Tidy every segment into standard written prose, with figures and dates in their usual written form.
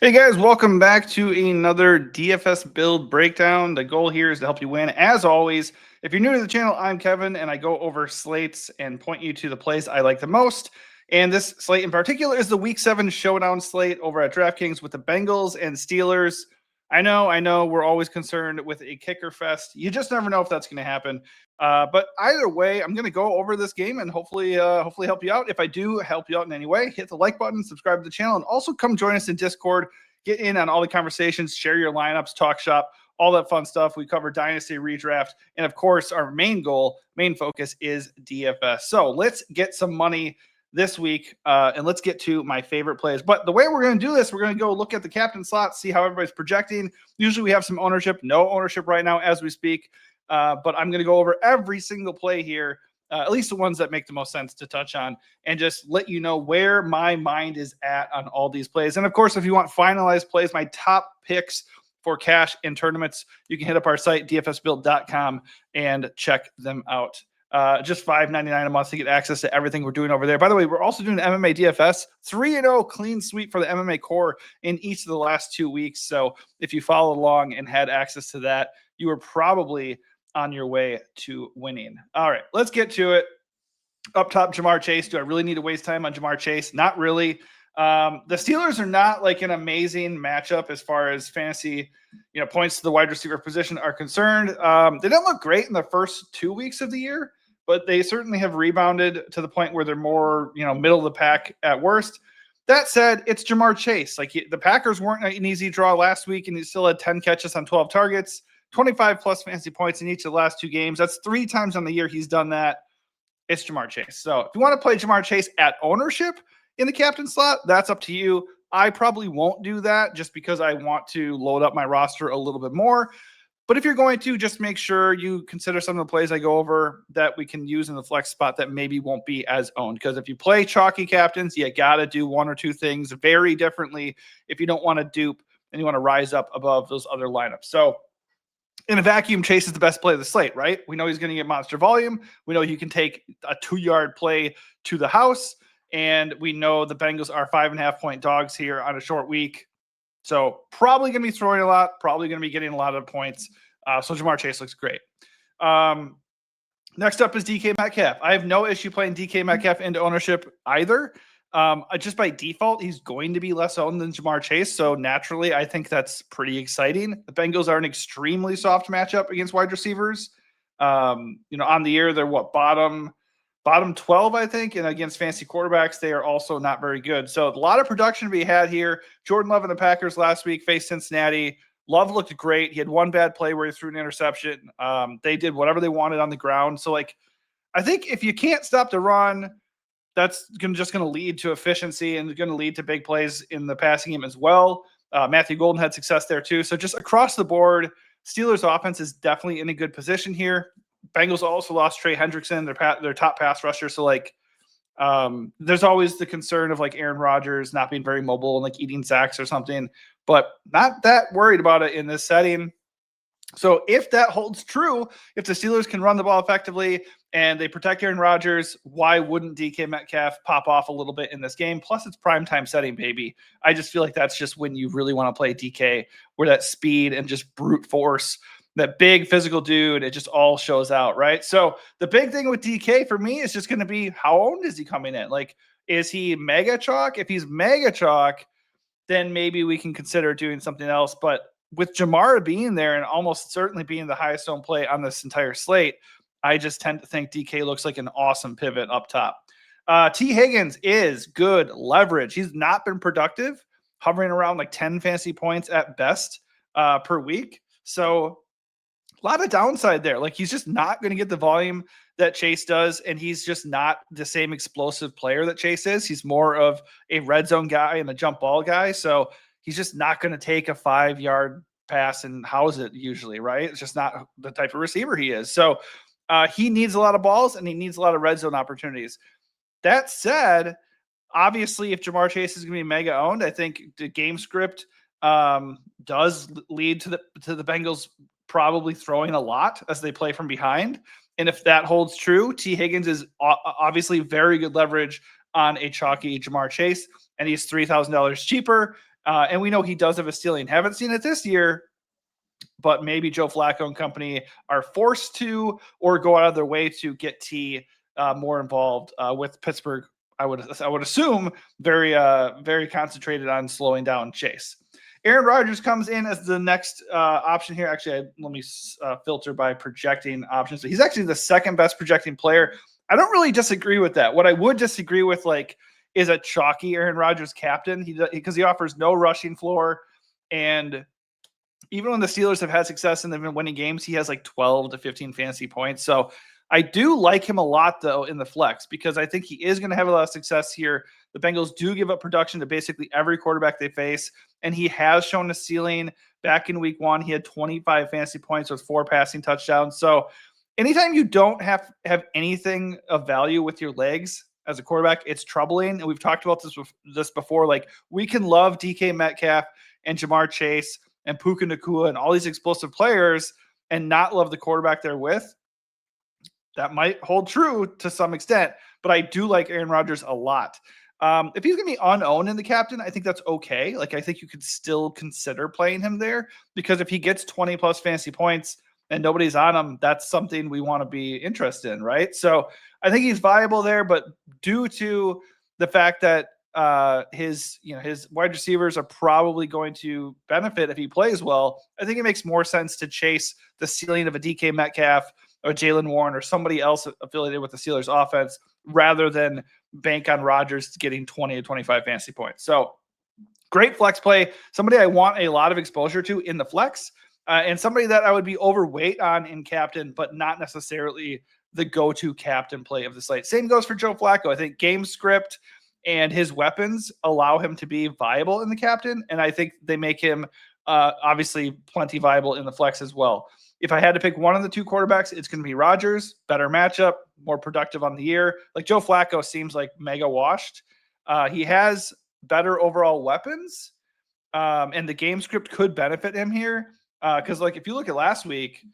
Hey guys, welcome back to another DFS build breakdown. The goal here is to help you win. As always, if you're new to the channel, I'm Kevin and I go over slates and point you to the plays I like the most. And this slate in particular is the Week 7 Showdown slate over at DraftKings with the Bengals and Steelers. I know, we're always concerned with a kicker fest. You just never know if that's going to happen. But either way, I'm going to go over this game and hopefully help you out. If I do help you out in any way, hit the like button, subscribe to the channel, and also come join us in Discord. Get in on all the conversations, share your lineups, talk shop, all that fun stuff. We cover Dynasty Redraft. And of course, our main focus is DFS. So let's get some money this week, and let's get to my favorite plays. But the way we're going to do this, we're going to go look at the captain slot, see how everybody's projecting. Usually we have some ownership, no ownership right now as we speak. But I'm going to go over every single play here, at least the ones that make the most sense to touch on, and just let you know where my mind is at on all these plays. And of course, if you want finalized plays, my top picks for cash in tournaments, you can hit up our site, dfsbuild.com, and check them out. Just $5.99 a month to get access to everything we're doing over there. By the way, we're also doing MMA DFS, 3-0 clean sweep for the MMA core in each of the last 2 weeks. So if you followed along and had access to that, you were probably on your way to winning. All right, let's get to it. Up top, Jamar Chase. Do I really need to waste time on Jamar Chase? Not really. The Steelers are not like an amazing matchup as far as fantasy, points to the wide receiver position are concerned. They didn't look great in the first 2 weeks of the year, but they certainly have rebounded to the point where they're more, middle of the pack at worst. That said, it's Jamar Chase. The Packers weren't an easy draw last week, and he still had 10 catches on 12 targets, 25 plus fantasy points in each of the last 2 games. That's 3 times on the year he's done that. It's Jamar Chase. So if you want to play Jamar Chase at ownership in the captain slot, that's up to you. I probably won't do that just because I want to load up my roster a little bit more. But if you're going to, just make sure you consider some of the plays I go over that we can use in the flex spot that maybe won't be as owned. Because if you play chalky captains, you got to do 1 or 2 things very differently if you don't want to dupe and you want to rise up above those other lineups. So in a vacuum, Chase is the best play of the slate, right? We know he's going to get monster volume. We know he can take a 2-yard play to the house. And we know the Bengals are 5.5-point dogs here on a short week. So probably going to be throwing a lot, probably going to be getting a lot of points. So Jamar Chase looks great. Next up is DK Metcalf. I have no issue playing DK Metcalf into ownership either. Just by default, he's going to be less owned than Jamar Chase. So naturally, I think that's pretty exciting. The Bengals are an extremely soft matchup against wide receivers. On the year, they're bottom 12, I think. And against fantasy quarterbacks, they are also not very good. So a lot of production to be had here. Jordan Love and the Packers last week faced Cincinnati. Love looked great. He had 1 bad play where he threw an interception. They did whatever they wanted on the ground. So I think if you can't stop the run, that's just going to lead to efficiency and going to lead to big plays in the passing game as well. Matthew Golden had success there too. So just across the board, Steelers offense is definitely in a good position here. Bengals also lost Trey Hendrickson, their top pass rusher. So there's always the concern of Aaron Rodgers not being very mobile and eating sacks or something, but not that worried about it in this setting. So if that holds true, if the Steelers can run the ball effectively and they protect Aaron Rodgers, why wouldn't DK Metcalf pop off a little bit in this game? Plus, it's primetime setting, baby. I just feel like that's just when you really want to play DK, where that speed and just brute force, that big physical dude, it just all shows out, right? So the big thing with DK for me is just going to be, how owned is he coming in? Is he mega chalk? If he's mega chalk, then maybe we can consider doing something else. But with Jamar being there and almost certainly being the highest owned play on this entire slate, I just tend to think DK looks like an awesome pivot up top. T. Higgins is good leverage. He's not been productive, hovering around 10 fantasy points at best per week. So a lot of downside there. He's just not going to get the volume that Chase does, and he's just not the same explosive player that Chase is. He's more of a red zone guy and a jump ball guy. So he's just not going to take a 5-yard pass and house it usually, right? It's just not the type of receiver he is. So he needs a lot of balls and he needs a lot of red zone opportunities. That said, obviously, if Jamar Chase is going to be mega owned, I think the game script does lead to the Bengals probably throwing a lot as they play from behind. And if that holds true, T. Higgins is obviously very good leverage on a chalky Jamar Chase, and he's $3,000 cheaper. And we know he does have a ceiling. Haven't seen it this year, but maybe Joe Flacco and company are forced to or go out of their way to get T more involved with Pittsburgh. I would assume very concentrated on slowing down Chase. Aaron Rodgers comes in as the next option here. Actually, let me filter by projecting options. So he's actually the second best projecting player. I don't really disagree with that. What I would disagree with, is a chalky Aaron Rodgers captain because he offers no rushing floor, and even when the Steelers have had success and they've been winning games, he has 12 to 15 fantasy points. So I do like him a lot, though, in the flex because I think he is going to have a lot of success here. The Bengals do give up production to basically every quarterback they face, and he has shown a ceiling. Back in week 1, he had 25 fantasy points with 4 passing touchdowns. So anytime you don't have anything of value with your legs as a quarterback, it's troubling. And we've talked about this before. We can love DK Metcalf and Jamar Chase and Puka Nacua and all these explosive players and not love the quarterback they're with. That might hold true to some extent, but I do like Aaron Rodgers a lot. If he's going to be unowned in the captain, I think that's okay. I think you could still consider playing him there because if he gets 20 plus fantasy points and nobody's on him, that's something we want to be interested in, right? So I think he's viable there, but due to the fact that his wide receivers are probably going to benefit if he plays well, I think it makes more sense to chase the ceiling of a DK Metcalf or Jalen Warren or somebody else affiliated with the Steelers offense rather than bank on Rodgers getting 20 to 25 fantasy points. So great flex play, somebody I want a lot of exposure to in the flex, and somebody that I would be overweight on in captain, but not necessarily the go-to captain play of the slate. Same goes for Joe Flacco. I think game script and his weapons allow him to be viable in the captain, and I think they make him obviously plenty viable in the flex as well. If I had to pick one of the two quarterbacks, it's going to be Rodgers. Better matchup, more productive on the year. Joe Flacco seems mega washed. He has better overall weapons, and the game script could benefit him here. Because if you look at last week,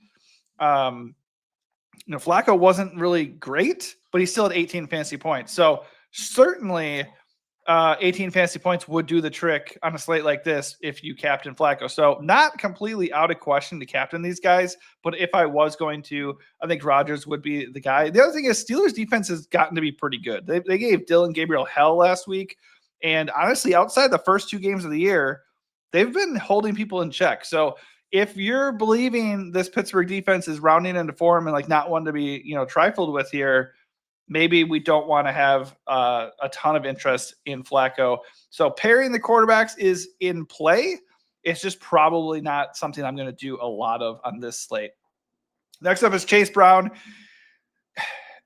Flacco wasn't really great, but he still had 18 fantasy points. So certainly 18 fantasy points would do the trick on a slate like this if you captain Flacco. So not completely out of question to captain these guys, but if I was going to, I think Rodgers would be the guy. The other thing is Steelers defense has gotten to be pretty good. They gave Dylan Gabriel hell last week. And honestly, outside the first 2 games of the year, they've been holding people in check. So if you're believing this Pittsburgh defense is rounding into form and not one to be, trifled with here, maybe we don't want to have a ton of interest in Flacco. So pairing the quarterbacks is in play. It's just probably not something I'm going to do a lot of on this slate. Next up is Chase Brown.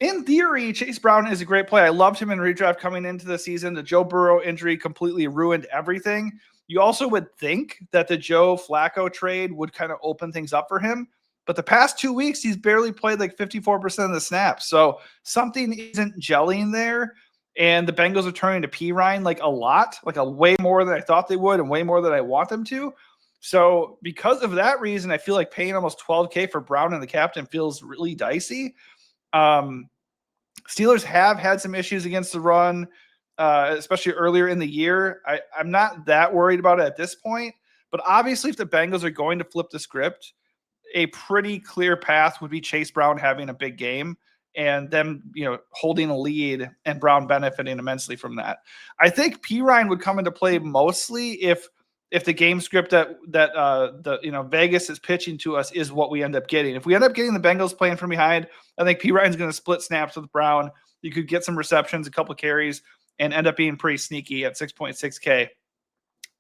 In theory, Chase Brown is a great play. I loved him in redraft coming into the season. The Joe Burrow injury completely ruined everything. You also would think that the Joe Flacco trade would kind of open things up for him. But the past 2 weeks, he's barely played 54% of the snaps. So something isn't gelling there. And the Bengals are turning to P. Ryan a lot, a way more than I thought they would and way more than I want them to. So because of that reason, I feel like paying almost $12K for Brown and the captain feels really dicey. Steelers have had some issues against the run, especially earlier in the year. I'm not that worried about it at this point. But obviously, if the Bengals are going to flip the script, a pretty clear path would be Chase Brown having a big game and them, holding a lead and Brown benefiting immensely from that. I think P. Ryan would come into play mostly if the game script that Vegas is pitching to us is what we end up getting. If we end up getting the Bengals playing from behind, I think P. Ryan's going to split snaps with Brown. You could get some receptions, a couple of carries, and end up being pretty sneaky at 6.6K.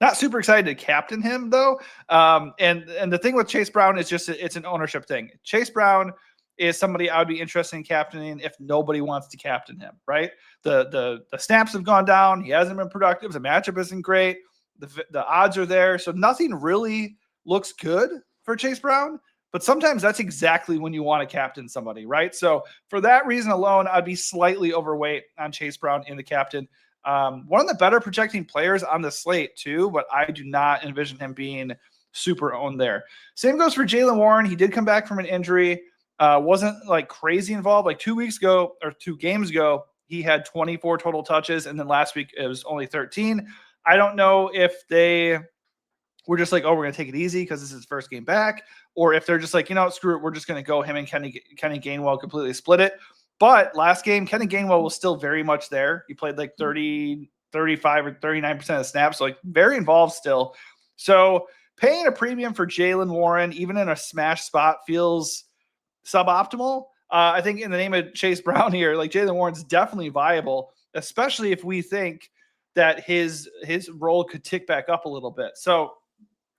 Not super excited to captain him, though. And the thing with Chase Brown is just it's an ownership thing. Chase Brown is somebody I would be interested in captaining if nobody wants to captain him, right? The snaps have gone down. He hasn't been productive. The matchup isn't great. The odds are there. So nothing really looks good for Chase Brown. But sometimes that's exactly when you want to captain somebody, right? So for that reason alone, I'd be slightly overweight on Chase Brown in the captain. One of the better projecting players on the slate too, but I do not envision him being super owned there. Same goes for Jalen Warren. He did come back from an injury. Wasn't crazy involved. 2 weeks ago or 2 games ago, he had 24 total touches. And then last week it was only 13. I don't know if they were just like, oh, we're going to take it easy because this is his first game back, or if they're just like, screw it, we're just going to go him and Kenny Gainwell completely split it. But last game, Kenny Gainwell was still very much there. He played like 30, 35 or 39% of snaps, so like very involved still. So paying a premium for Jaylen Warren, even in a smash spot, feels suboptimal. I think in the name of Chase Brown here, like Jaylen Warren's definitely viable, especially if we think that his role could tick back up a little bit. So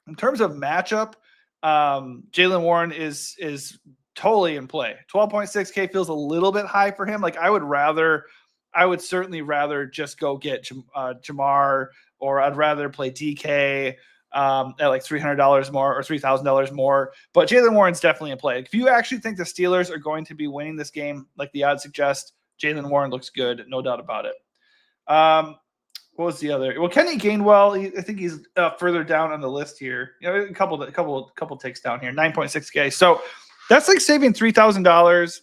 in terms of matchup, Jaylen Warren is totally in play. 12.6K feels a little bit high for him. Like I would certainly rather just go get Jamar, or I'd rather play DK at like $300 more or $3,000 more. But Jaylen Warren's definitely in play. If you actually think the Steelers are going to be winning this game, like the odds suggest, Jaylen Warren looks good, no doubt about it. What was the other? Well, Kenny Gainwell, I think he's further down on the list here. A couple ticks down here, 9.6K. So that's like saving $3,000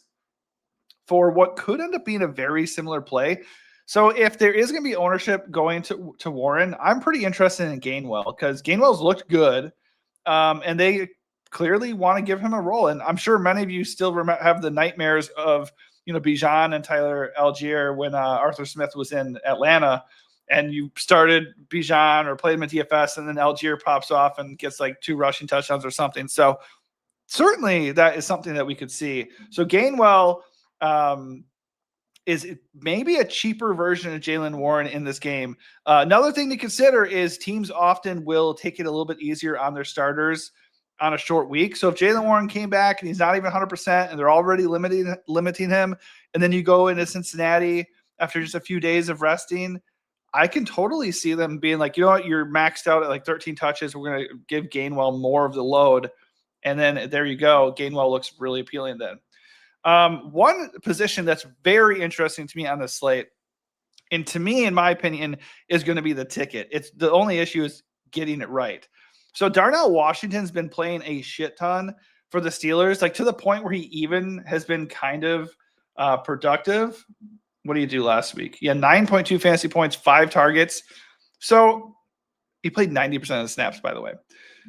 for what could end up being a very similar play. So if there is going to be ownership going to Warren, I'm pretty interested in Gainwell because Gainwell's looked good, and they clearly want to give him a role. And I'm sure many of you still have the nightmares of Bijan and Tyler Algier when Arthur Smith was in Atlanta, and you started Bijan or played him at DFS, and then Algier pops off and gets like 2 rushing touchdowns or something. So certainly that is something that we could see. So Gainwell is maybe a cheaper version of Jaylen Warren in this game. Another thing to consider is teams often will take it a little bit easier on their starters on a short week. So if Jaylen Warren came back and he's not even 100% and they're already limiting him, and then you go into Cincinnati after just a few days of resting, I can totally see them being like, you know what, you're maxed out at like 13 touches. We're going to give Gainwell more of the load. And then there you go. Gainwell looks really appealing then. One position that's very interesting to me on the slate, and to me, in my opinion, is going to be the ticket. It's the only issue is getting it right. So Darnell Washington's been playing a shit ton for the Steelers, like to the point where he even has been kind of productive. What did he do last week? He had 9.2 fantasy points, 5 targets. So he played 90% of the snaps, by the way.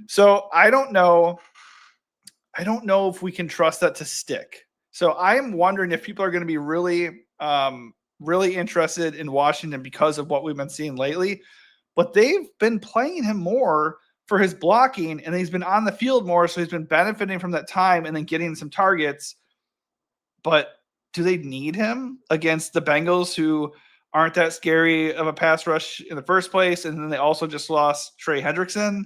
So I don't know if we can trust that to stick. So I am wondering if people are going to be really, really interested in Washington because of what we've been seeing lately. But they've been playing him more for his blocking, and he's been on the field more, so he's been benefiting from that time and then getting some targets. But do they need him against the Bengals, who aren't that scary of a pass rush in the first place? And then they also just lost Trey Hendrickson.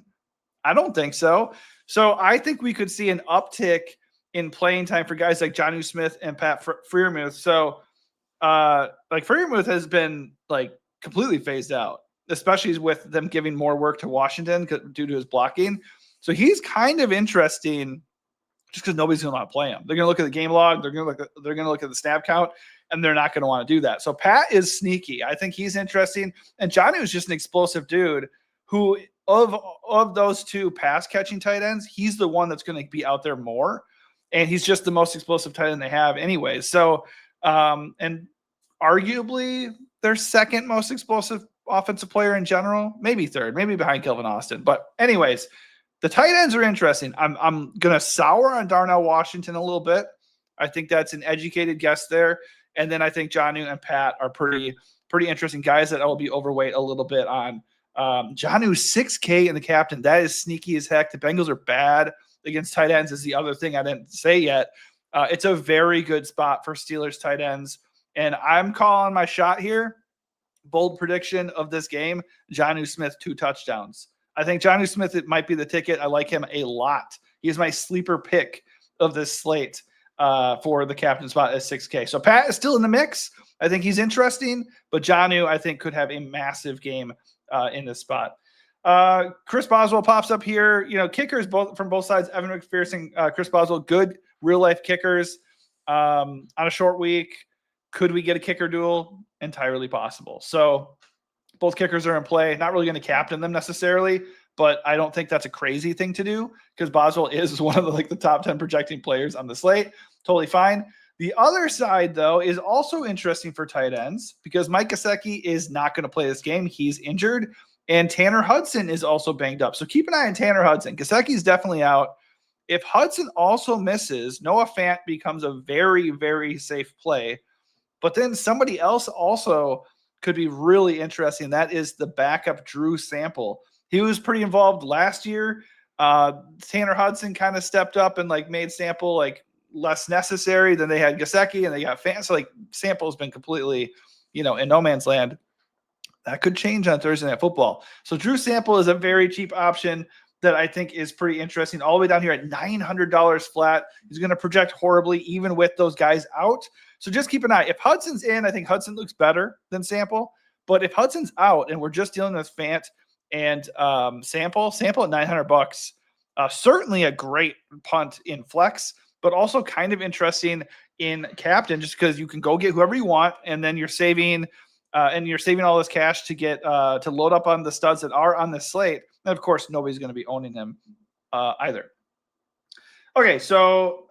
I don't think so. So I think we could see an uptick in playing time for guys like Jonnu Smith and Pat Freiermuth. So like Freiermuth has been like completely phased out, especially with them giving more work to Washington due to his blocking. So he's kind of interesting just because nobody's going to want to play him. They're going to look at the game log. They're going to look at the snap count, and they're not going to want to do that. So Pat is sneaky. I think he's interesting. And Jonnu is just an explosive dude who of those 2 pass catching tight ends, he's the one that's going to be out there more. And he's just the most explosive tight end they have anyway. So, and arguably their second most explosive offensive player in general, maybe third, maybe behind Kelvin Austin. But anyways, the tight ends are interesting. I'm going to sour on Darnell Washington a little bit. I think that's an educated guess there. And then I think Jonnu and Pat are pretty interesting guys that I will be overweight a little bit on. Jonnu 6K in the captain. That is sneaky as heck. The Bengals are bad against tight ends is the other thing I didn't say yet. It's a very good spot for Steelers tight ends. And I'm calling my shot here. Bold prediction of this game, Jonnu Smith 2 touchdowns. I think Jonnu Smith, it might be the ticket. I like him a lot. He's my sleeper pick of this slate for the captain spot at 6K. So Pat is still in the mix. I think he's interesting, but Jonnu, I think, could have a massive game in this spot. Chris Boswell pops up here. Kickers from both sides, Evan McPherson, Chris Boswell, good real-life kickers on a short week. Could we get a kicker duel? Entirely possible. So both kickers are in play. Not really going to captain them necessarily, but I don't think that's a crazy thing to do because Boswell is one of the top 10 projecting players on the slate. Totally fine. The other side, though, is also interesting for tight ends because Mike Gesicki is not going to play this game. He's injured. And Tanner Hudson is also banged up. So keep an eye on Tanner Hudson. Gesicki's definitely out. If Hudson also misses, Noah Fant becomes a very, very safe play. But then somebody else also could be really interesting. That is the backup Drew Sample. He was pretty involved last year. Tanner Hudson kind of stepped up and like made Sample like less necessary. Than they had Gesicki and they got Fant. So like Sample has been completely, in no man's land. That could change on Thursday Night Football. So Drew Sample is a very cheap option that I think is pretty interesting. All the way down here at $900 flat. He's going to project horribly even with those guys out. So just keep an eye. If Hudson's in, I think Hudson looks better than Sample. But if Hudson's out and we're just dealing with Fant and Sample at $900, certainly a great punt in flex, but also kind of interesting in captain just because you can go get whoever you want and then you're saving all this cash to get to load up on the studs that are on the slate. And of course, nobody's going to be owning them either. Okay, so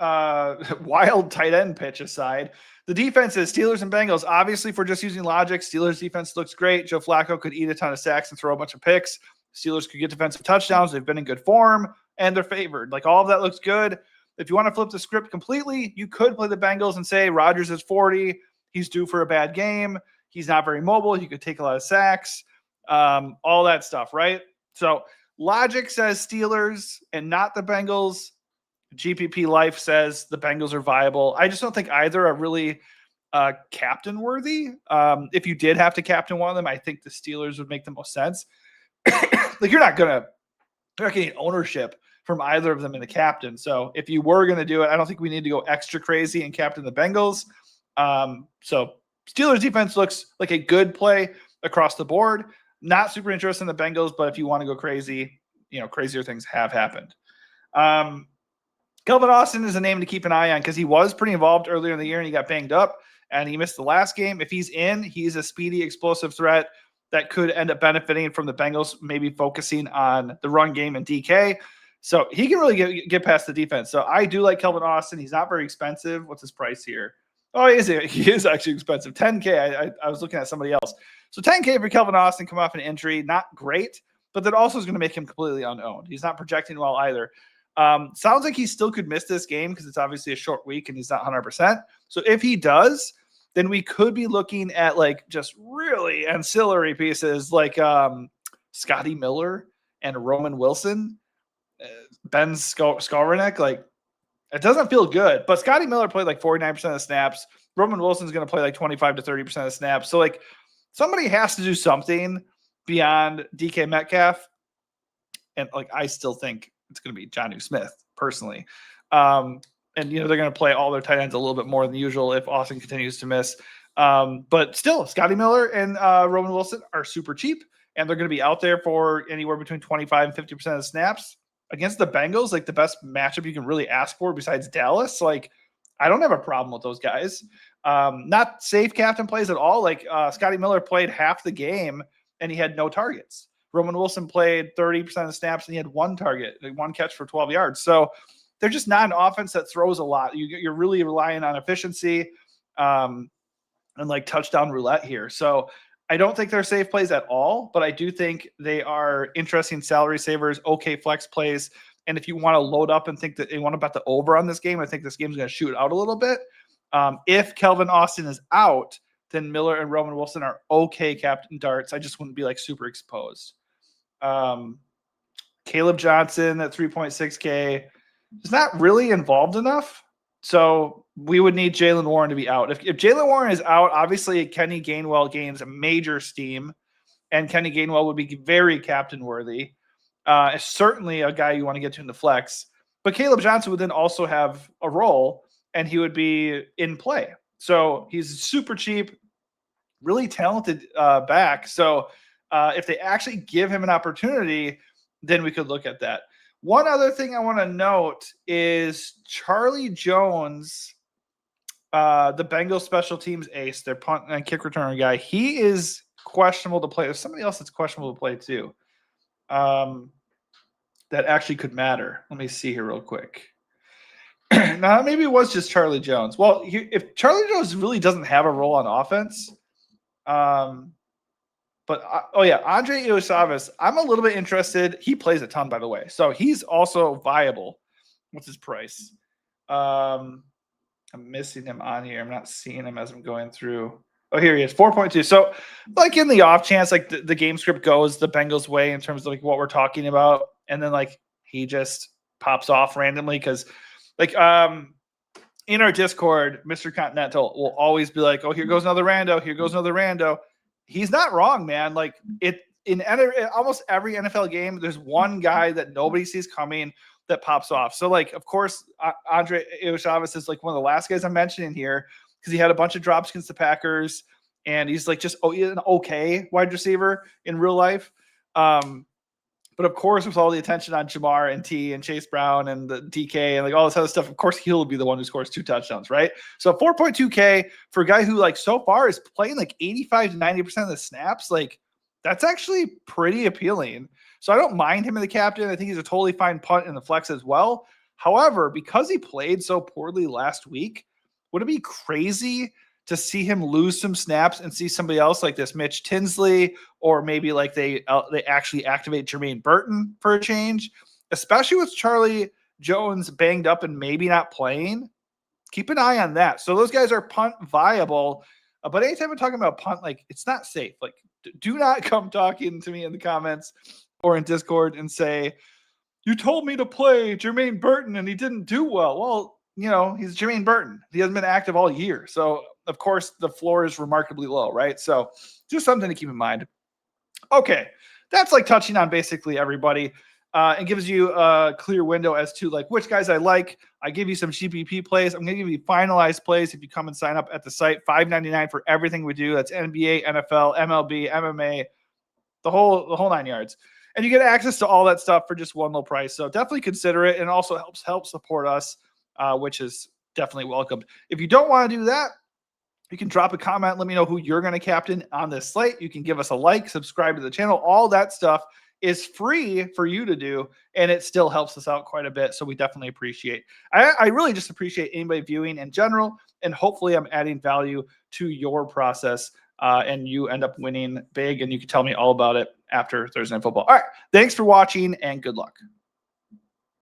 wild tight end pitch aside, the defense is Steelers and Bengals. Obviously, if we're just using logic, Steelers defense looks great. Joe Flacco could eat a ton of sacks and throw a bunch of picks. Steelers could get defensive touchdowns. They've been in good form, and they're favored. Like, all of that looks good. If you want to flip the script completely, you could play the Bengals and say Rodgers is 40. He's due for a bad game. He's not very mobile. He could take a lot of sacks, all that stuff, right? So logic says Steelers and not the Bengals. GPP Life says the Bengals are viable. I just don't think either are really captain worthy. If you did have to captain one of them, I think the Steelers would make the most sense. Like you're not getting ownership from either of them in the captain. So if you were going to do it, I don't think we need to go extra crazy and captain the Bengals. So Steelers defense looks like a good play across the board. Not super interested in the Bengals, but if you want to go crazy, crazier things have happened. Kelvin Austin is a name to keep an eye on because he was pretty involved earlier in the year and he got banged up and he missed the last game. If he's in, he's a speedy, explosive threat that could end up benefiting from the Bengals, maybe focusing on the run game and DK. So he can really get past the defense. So I do like Kelvin Austin. He's not very expensive. What's his price here? Oh, he is actually expensive. $10K. I was looking at somebody else. So $10K for Kelvin Austin, come off an injury. Not great, but that also is going to make him completely unowned. He's not projecting well either. Sounds like he still could miss this game because it's obviously a short week and he's not 100%. So if he does, then we could be looking at like just really ancillary pieces like Scotty Miller and Roman Wilson, Ben Skowronek. Like, it doesn't feel good, but Scotty Miller played like 49% of the snaps. Roman Wilson's going to play like 25 to 30% of the snaps. So like somebody has to do something beyond DK Metcalf. And like, I still think it's going to be Jonnu Smith personally. And, they're going to play all their tight ends a little bit more than usual if Austin continues to miss. But still, Scotty Miller and Roman Wilson are super cheap, and they're going to be out there for anywhere between 25 and 50% of the snaps. Against the Bengals, like the best matchup you can really ask for besides Dallas. Like, I don't have a problem with those guys. Not safe captain plays at all. Like Scotty Miller played half the game and he had no targets. Roman Wilson played 30% of the snaps and he had one target, one catch for 12 yards. So they're just not an offense that throws a lot. You're really relying on efficiency and like touchdown roulette here. So I don't think they're safe plays at all, but I do think they are interesting salary savers, okay flex plays. And if you want to load up and think that you want to bet the over on this game, I think this game's going to shoot out a little bit. If Kelvin Austin is out, then Miller and Roman Wilson are okay captain darts. I just wouldn't be like super exposed. Caleb Johnson at 3.6K is not really involved enough. So we would need Jaylen Warren to be out. If Jaylen Warren is out, obviously Kenny Gainwell gains a major steam, and Kenny Gainwell would be very captain worthy. Certainly a guy you want to get to in the flex. But Caleb Johnson would then also have a role, and he would be in play. So he's super cheap, really talented back. So if they actually give him an opportunity, then we could look at that. One other thing I want to note is Charlie Jones, the Bengals special teams ace, their punt and kick returner guy. He is questionable to play. There's somebody else that's questionable to play too. That actually could matter. Let me see here real quick. Now, maybe it was just Charlie Jones. Well, if Charlie Jones really doesn't have a role on offense, But oh yeah, Andre Iliasavas, I'm a little bit interested. He plays a ton, by the way, so he's also viable. What's his price? I'm missing him on here. I'm not seeing him as I'm going through. Oh, here he is, 4.2. So, like in the off chance, like the game script goes the Bengals' way in terms of like what we're talking about, and then like he just pops off randomly because, like, in our Discord, Mr. Continental will always be like, "Oh, here goes another rando. Here goes another rando." He's not wrong, man. Like it in almost every NFL game, there's one guy that nobody sees coming that pops off. So, like, of course, Andre Iliasavas is like one of the last guys I'm mentioning here because he had a bunch of drops against the Packers, and he's like just an okay wide receiver in real life. But of course, with all the attention on Jamar and T and Chase Brown and the DK and like all this other stuff, of course, he'll be the one who scores 2 touchdowns, right? So 4.2K for a guy who like so far is playing like 85 to 90% of the snaps, like that's actually pretty appealing. So I don't mind him in the captain. I think he's a totally fine punt in the flex as well. However, because he played so poorly last week, would it be crazy to see him lose some snaps and see somebody else like this Mitch Tinsley, or maybe like they actually activate Jermaine Burton for a change, especially with Charlie Jones banged up and maybe not playing? Keep an eye on that. So those guys are punt viable, but anytime we're talking about punt, like it's not safe. Like do not come talking to me in the comments or in Discord and say, you told me to play Jermaine Burton and he didn't do well. Well, you know, he's Jermaine Burton. He hasn't been active all year. So, of course, the floor is remarkably low, right? So, just something to keep in mind. Okay, that's like touching on basically everybody and gives you a clear window as to like which guys I like. I give you some GPP plays. I'm going to give you finalized plays if you come and sign up at the site. $5.99 for everything we do. That's NBA, NFL, MLB, MMA, the whole 9 yards. And you get access to all that stuff for just one low price. So definitely consider it, and also helps support us, which is definitely welcomed. If you don't want to do that, you can drop a comment. Let me know who you're going to captain on this slate. You can give us a like, subscribe to the channel. All that stuff is free for you to do, and it still helps us out quite a bit. So we definitely appreciate. I really just appreciate anybody viewing in general, and hopefully I'm adding value to your process. And you end up winning big, and you can tell me all about it after Thursday Night Football. All right. Thanks for watching, and good luck.